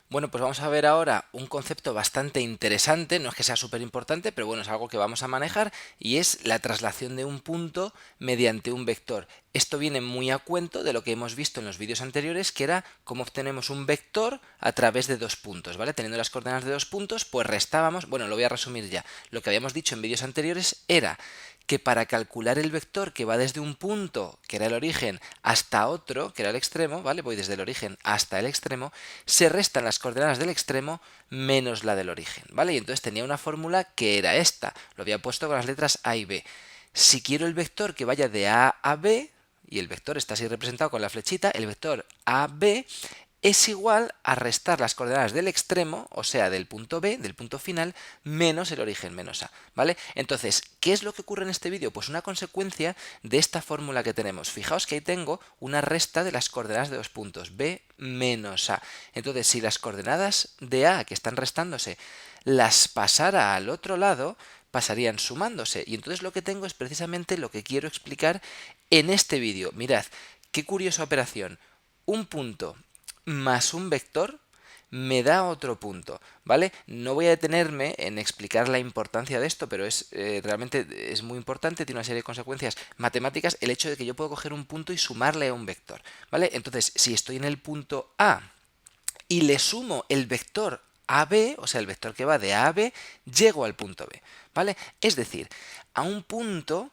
Bueno, pues vamos a ver ahora un concepto bastante interesante, no es que sea súper importante, pero bueno, es algo que vamos a manejar y es la traslación de un punto mediante un vector. Esto viene muy a cuento de lo que hemos visto en los vídeos anteriores, que era cómo obtenemos un vector a través de dos puntos, ¿vale? Teniendo las coordenadas de dos puntos, pues restábamos, bueno, lo voy a resumir ya. Lo que habíamos dicho en vídeos anteriores era que para calcular el vector que va desde un punto, que era el origen, hasta otro, que era el extremo, ¿vale? Voy desde el origen hasta el extremo, se restan las coordenadas del extremo menos la del origen, ¿vale? Y entonces tenía una fórmula que era esta, lo había puesto con las letras A y B. Si quiero el vector que vaya de A a B, y el vector está así representado con la flechita, el vector AB es igual a restar las coordenadas del extremo, o sea, del punto B, del punto final, menos el origen, menos A, ¿vale? Entonces, ¿qué es lo que ocurre en este vídeo? Pues una consecuencia de esta fórmula que tenemos. Fijaos que ahí tengo una resta de las coordenadas de dos puntos, B menos A. Entonces, si las coordenadas de A que están restándose las pasara al otro lado, pasarían sumándose. Y entonces lo que tengo es precisamente lo que quiero explicar en este vídeo. Mirad, qué curiosa operación. Un punto más un vector me da otro punto, ¿vale? No voy a detenerme en explicar la importancia de esto, pero es realmente es muy importante, tiene una serie de consecuencias matemáticas el hecho de que yo puedo coger un punto y sumarle a un vector, ¿vale? Entonces, si estoy en el punto A y le sumo el vector AB, o sea, el vector que va de A a B, llego al punto B, ¿vale? Es decir, a un punto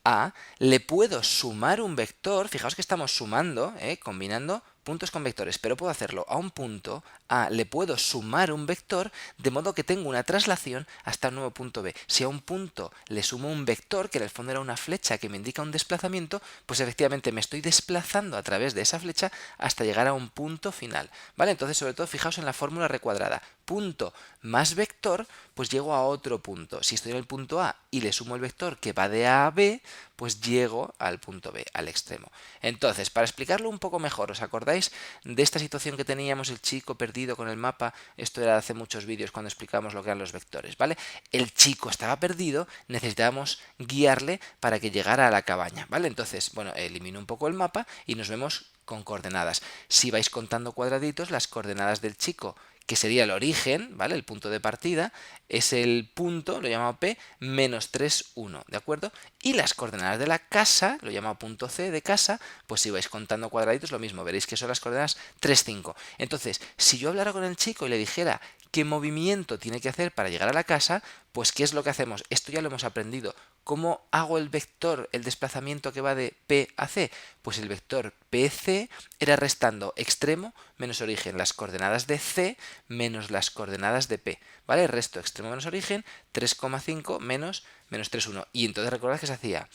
A le puedo sumar un vector, fijaos que estamos sumando, combinando puntos con vectores, pero puedo hacerlo a un punto A, le puedo sumar un vector, de modo que tengo una traslación hasta un nuevo punto B. Si a un punto le sumo un vector, que en el fondo era una flecha que me indica un desplazamiento, pues efectivamente me estoy desplazando a través de esa flecha hasta llegar a un punto final, ¿vale? Entonces, sobre todo, fijaos en la fórmula recuadrada. Punto más vector, pues llego a otro punto. Si estoy en el punto A y le sumo el vector que va de A a B, pues llego al punto B, al extremo. Entonces, para explicarlo un poco mejor, ¿os acordáis de esta situación que teníamos el chico perdido con el mapa? Esto era hace muchos vídeos cuando explicábamos lo que eran los vectores, ¿vale? El chico estaba perdido, necesitábamos guiarle para que llegara a la cabaña, ¿vale? Entonces, bueno, elimino un poco el mapa y nos vemos con coordenadas. Si vais contando cuadraditos, las coordenadas del chico, que sería el origen, ¿vale? El punto de partida, es el punto, lo llamado P, menos 3, 1, ¿de acuerdo? Y las coordenadas de la casa, lo llamado punto C de casa, pues si vais contando cuadraditos, lo mismo, veréis que son las coordenadas 3, 5. Entonces, si yo hablara con el chico y le dijera qué movimiento tiene que hacer para llegar a la casa, pues ¿qué es lo que hacemos? Esto ya lo hemos aprendido. ¿Cómo hago el vector, el desplazamiento que va de P a C? Pues el vector PC era restando extremo menos origen, las coordenadas de C menos las coordenadas de P, ¿vale? Resto extremo menos origen, 3,5 menos 3,1. Y entonces recordad que se hacía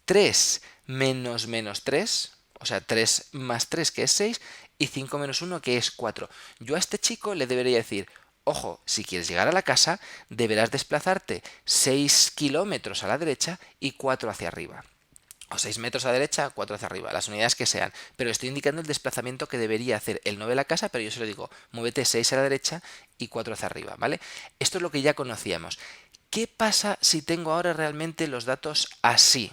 3 menos menos 3, o sea, 3 más 3 que es 6, y 5 menos 1 que es 4. Yo a este chico le debería decir, ojo, si quieres llegar a la casa, deberás desplazarte 6 kilómetros a la derecha y 4 hacia arriba. O 6 metros a la derecha, 4 hacia arriba, las unidades que sean. Pero estoy indicando el desplazamiento que debería hacer. Él no ve la casa, pero yo se lo digo, muévete 6 a la derecha y 4 hacia arriba, ¿vale? Esto es lo que ya conocíamos. ¿Qué pasa si tengo ahora realmente los datos así?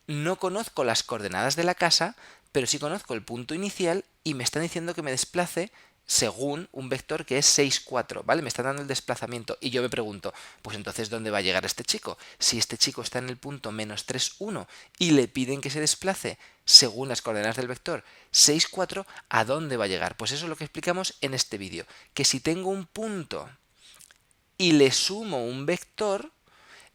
No conozco las coordenadas de la casa, pero sí conozco el punto inicial y me están diciendo que me desplace según un vector que es 6, 4, ¿vale? Me están dando el desplazamiento y yo me pregunto, pues entonces ¿dónde va a llegar este chico? Si este chico está en el punto menos 3, 1 y le piden que se desplace según las coordenadas del vector 6, 4, ¿a dónde va a llegar? Pues eso es lo que explicamos en este vídeo, que si tengo un punto y le sumo un vector,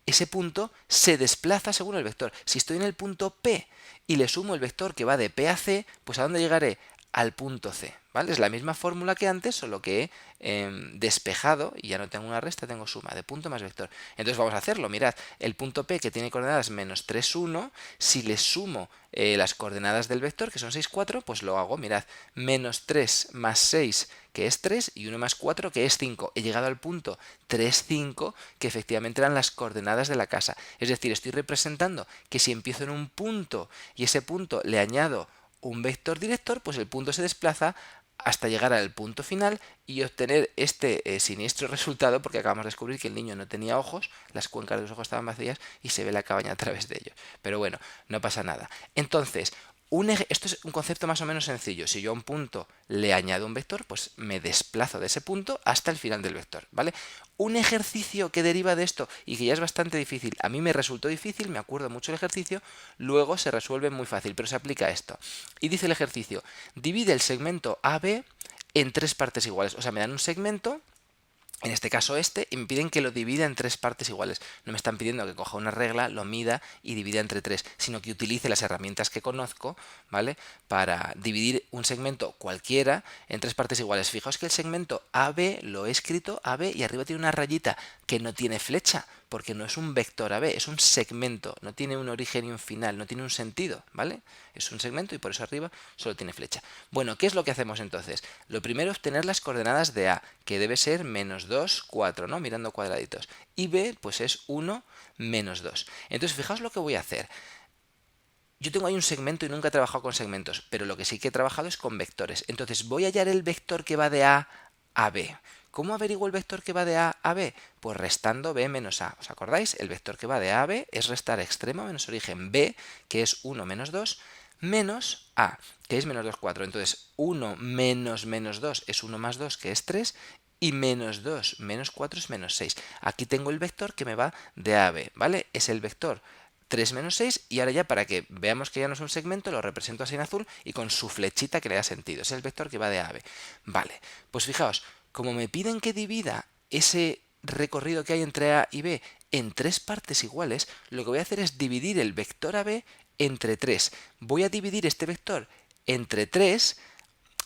ese punto se desplaza según el vector. Si estoy en el punto P y le sumo el vector que va de P a C, pues ¿a dónde llegaré? Al punto C, ¿vale? Es la misma fórmula que antes, solo que he despejado y ya no tengo una resta, tengo suma de punto más vector. Entonces vamos a hacerlo, mirad, el punto P que tiene coordenadas menos 3, 1, si le sumo las coordenadas del vector, que son 6, 4, pues lo hago, mirad, menos 3 más 6, que es 3, y 1 más 4, que es 5. He llegado al punto 3, 5, que efectivamente eran las coordenadas de la casa. Es decir, estoy representando que si empiezo en un punto y ese punto le añado un vector director, pues el punto se desplaza hasta llegar al punto final y obtener este siniestro resultado, porque acabamos de descubrir que el niño no tenía ojos, las cuencas de los ojos estaban vacías y se ve la cabaña a través de ellos. Pero bueno, no pasa nada. Entonces, Esto es un concepto más o menos sencillo. Si yo a un punto le añado un vector, pues me desplazo de ese punto hasta el final del vector, ¿vale? Un ejercicio que deriva de esto y que ya es bastante difícil, a mí me resultó difícil, me acuerdo mucho el ejercicio, luego se resuelve muy fácil, pero se aplica esto. Y dice el ejercicio, divide el segmento AB en tres partes iguales. O sea, me dan un segmento, en este caso y me piden que lo divida en tres partes iguales. No me están pidiendo que coja una regla, lo mida y divida entre tres, sino que utilice las herramientas que conozco, ¿vale? Para dividir un segmento cualquiera en tres partes iguales. Fijaos que el segmento AB lo he escrito AB y arriba tiene una rayita que no tiene flecha, porque no es un vector AB, es un segmento, no tiene un origen y un final, no tiene un sentido, ¿vale? Es un segmento y por eso arriba solo tiene flecha. Bueno, ¿qué es lo que hacemos entonces? Lo primero es obtener las coordenadas de A, que debe ser -2, 4, ¿no? Mirando cuadraditos. Y B, pues es 1, -2. Entonces, fijaos lo que voy a hacer. Yo tengo ahí un segmento y nunca he trabajado con segmentos, pero lo que sí que he trabajado es con vectores. Entonces, voy a hallar el vector que va de A a B. ¿Cómo averiguo el vector que va de A a B? Pues restando B menos A. ¿Os acordáis? El vector que va de A a B es restar extremo menos origen B, que es 1 menos 2, menos A, que es -2, 4. Entonces, 1 menos -2 es 1 más 2, que es 3, y -2 menos 4 es -6. Aquí tengo el vector que me va de A a B, ¿vale? Es el vector 3 menos 6 y ahora ya para que veamos que ya no es un segmento lo represento así en azul y con su flechita que le da sentido. Es el vector que va de A a B. Vale, pues fijaos, como me piden que divida ese recorrido que hay entre A y B en tres partes iguales, lo que voy a hacer es dividir el vector AB entre 3. Voy a dividir este vector entre 3.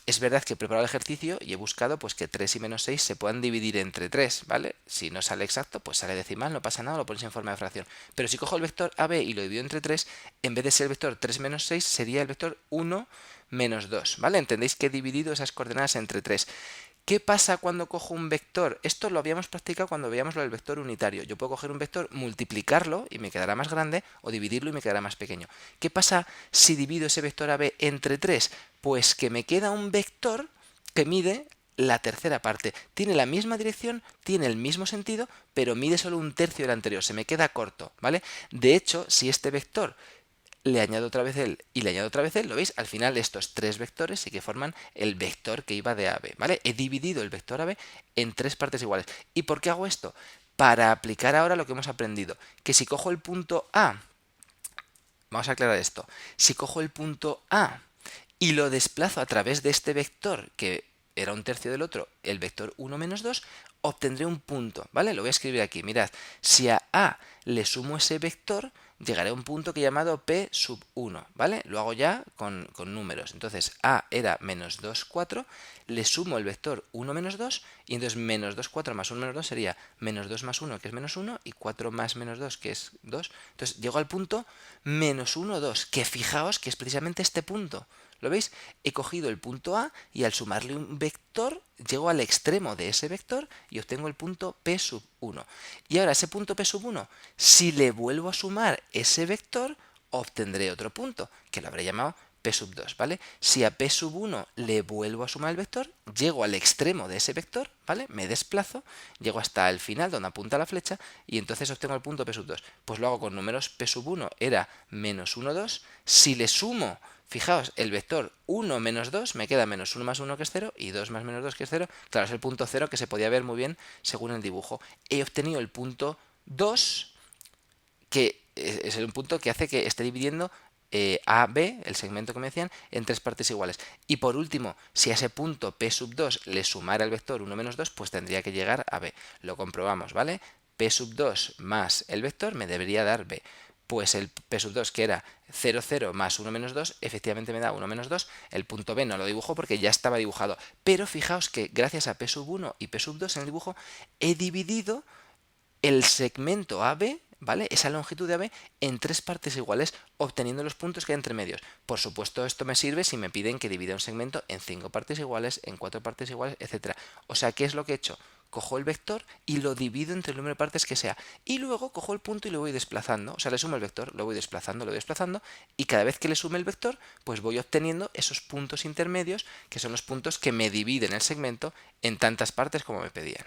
Es verdad que he preparado el ejercicio y he buscado pues que 3 y -6 se puedan dividir entre 3, ¿vale? Si no sale exacto, pues sale decimal, no pasa nada, lo pones en forma de fracción. Pero si cojo el vector AB y lo divido entre 3, en vez de ser el vector 3 menos 6, sería el vector 1 menos 2, ¿vale? Entendéis que he dividido esas coordenadas entre 3. ¿Qué pasa cuando cojo un vector? Esto lo habíamos practicado cuando veíamos lo del vector unitario. Yo puedo coger un vector, multiplicarlo y me quedará más grande, o dividirlo y me quedará más pequeño. ¿Qué pasa si divido ese vector AB entre 3? Pues que me queda un vector que mide la tercera parte. Tiene la misma dirección, tiene el mismo sentido, pero mide solo un tercio del anterior. Se me queda corto, ¿vale? De hecho, si este vector le añado otra vez él y le añado otra vez él, ¿lo veis? Al final estos tres vectores sí que forman el vector que iba de A a B, ¿vale? He dividido el vector AB en tres partes iguales. ¿Y por qué hago esto? Para aplicar ahora lo que hemos aprendido, que si cojo el punto A, vamos a aclarar esto, si cojo el punto A y lo desplazo a través de este vector, que era un tercio del otro, el vector 1 menos 2, obtendré un punto, ¿vale? Lo voy a escribir aquí, mirad, si a A le sumo ese vector, llegaré a un punto que he llamado P sub 1, ¿vale? Lo hago ya con números. Entonces, A era -2, 4, le sumo el vector 1 menos 2, y entonces -2, 4 más 1 menos 2 sería -2 más 1, que es -1, y 4 más -2, que es 2. Entonces, llego al punto -1, 2, que fijaos que es precisamente este punto. ¿Lo veis? He cogido el punto A y al sumarle un vector, llego al extremo de ese vector y obtengo el punto P sub 1. Y ahora ese punto P sub 1, si le vuelvo a sumar ese vector, obtendré otro punto, que lo habré llamado P sub 2, ¿vale? Si a P sub 1 le vuelvo a sumar el vector, llego al extremo de ese vector, ¿vale? Me desplazo, llego hasta el final donde apunta la flecha y entonces obtengo el punto P sub 2. Pues lo hago con números. P sub 1 era -1, 2. Si le sumo, fijaos, el vector 1 menos 2 me queda -1 más 1, que es 0, y 2 más -2, que es 0. Claro, es el punto 0 que se podía ver muy bien según el dibujo. He obtenido el punto 2, que es un punto que hace que esté dividiendo A, B, el segmento que me decían, en tres partes iguales. Y por último, si a ese punto P sub 2 le sumara el vector 1 menos 2, pues tendría que llegar a B. Lo comprobamos, ¿vale? P sub 2 más el vector me debería dar B. Pues el P sub 2, que era 0, 0 más 1 menos 2, efectivamente me da 1 menos 2. El punto B no lo dibujo porque ya estaba dibujado. Pero fijaos que gracias a P sub 1 y P sub 2 en el dibujo he dividido el segmento AB, ¿vale? Esa longitud de AB en tres partes iguales, obteniendo los puntos que hay entre medios. Por supuesto, esto me sirve si me piden que divida un segmento en 5 partes iguales, en 4 partes iguales, etc. O sea, ¿qué es lo que he hecho? Cojo el vector y lo divido entre el número de partes que sea. Y luego cojo el punto y lo voy desplazando. O sea, le sumo el vector, lo voy desplazando, y cada vez que le sume el vector, pues voy obteniendo esos puntos intermedios, que son los puntos que me dividen el segmento en tantas partes como me pedían.